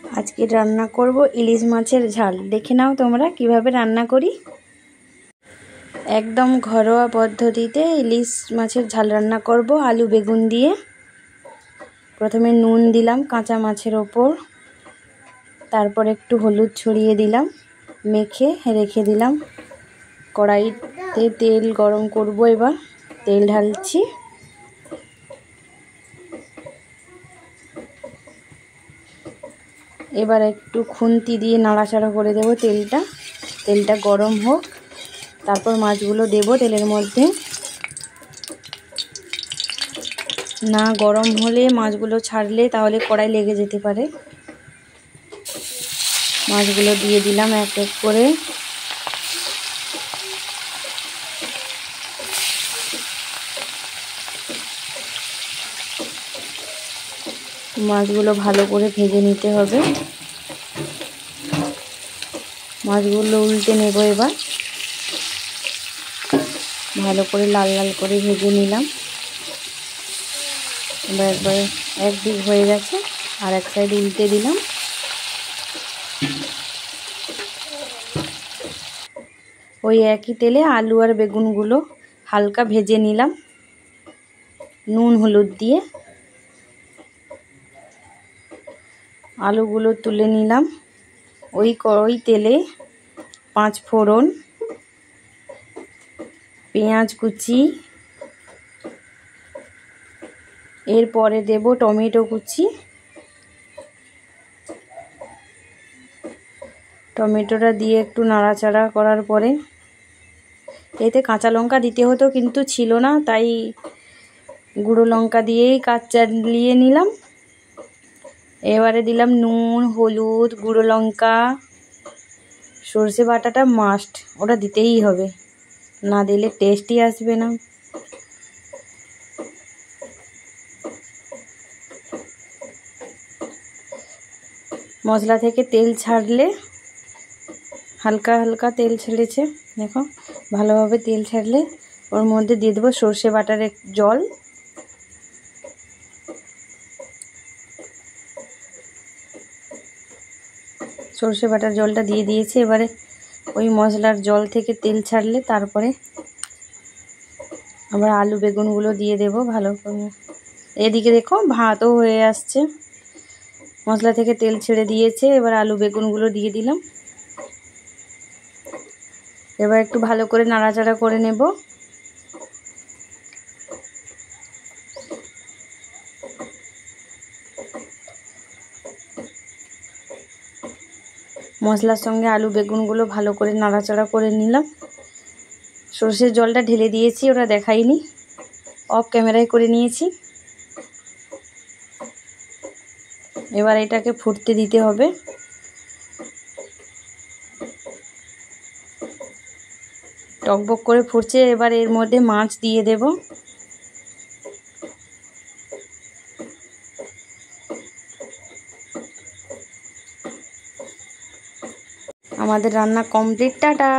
আজকে রান্না করব ইলিশ মাছের ঝাল। দেখে নাও তোমরা কিভাবে রান্না করি। একদম ঘরোয়া পদ্ধতিতে ইলিশ মাছের ঝাল রান্না করব আলু বেগুন দিয়ে। প্রথমে নুন দিলাম কাঁচা মাছের ওপর, তারপর একটু হলুদ ছড়িয়ে দিলাম, মেখে রেখে দিলাম। কড়াইতে তেল গরম করব, এবার তেল ঢালছি। এবার একটু খুন্তি দিয়ে নাড়াচাড়া করে দেব তেলটা গরম হোক, তারপর মাছগুলো দেব তেলের মধ্যে। না গরম হলে মাছগুলো ছাড়লে তাহলে কড়াই লেগে যেতে পারে। মাছগুলো দিয়ে দিলাম এক এক করে। মাছগুলো ভালো করে ভেজে নিতে হবে। মাছগুলো উল্টে নেব, এবার ভালো করে লাল লাল করে ভেজে নিলাম। এবার একবারে একদিক হয়ে গেছে, আর এক সাইড উল্টে দিলাম। ওই একই তেলে আলু আর বেগুনগুলো হালকা ভেজে নিলাম নুন হলুদ দিয়ে। আলুগুলো তুলে নিলাম। ওই তেলে 5 ফোড়ন, পেঁয়াজ কুচি, এরপরে দেব টমেটো কুচি। টমেটোটা দিয়ে একটু নাড়াচাড়া করার পরে এতে কাঁচা লঙ্কা দিতে হতো, কিন্তু ছিল না, তাই গুঁড়ো লঙ্কা দিয়েই কাজ চালিয়ে নিলাম। এবারে দিলাম নুন হলুদ গুঁড়ো লঙ্কা। সর্ষে বাটাটা মাস্ট, ওটা দিতেই হবে, না দিলে টেস্টই আসবে না। মশলা থেকে তেল ছাড়লে, হালকা হালকা তেল ছেড়েছে, দেখো ভালোভাবে তেল ছাড়লে ওর মধ্যে দিয়ে দেবো সর্ষে বাটার জল। সর্ষে বাটার জলটা দিয়ে দিয়েছি। এবারে ওই মশলার জল থেকে তেল ছাড়লে তারপরে আবার আলু বেগুনগুলো দিয়ে দেব ভালো করে। এদিকে দেখো ভাতও হয়ে আসছে, মশলা থেকে তেল ছেড়ে দিয়েছে। এবার আলু বেগুনগুলো দিয়ে দিলাম। এবার একটু ভালো করে নাড়াচাড়া করে নেব। মশলার সঙ্গে আলু বেগুনগুলো ভালো করে নাড়াচাড়া করে নিলাম। সর্ষের জলটা ঢেলে দিয়েছি, ওটা দেখাইনি, অফ ক্যামেরায় করে নিয়েছি। এবার এটাকে ফুটতে দিতে হবে। টকবক করে ফুটছে, এবার এর মধ্যে মাছ দিয়ে দেব। আমাদের রান্না কমপ্লিট, টাটা।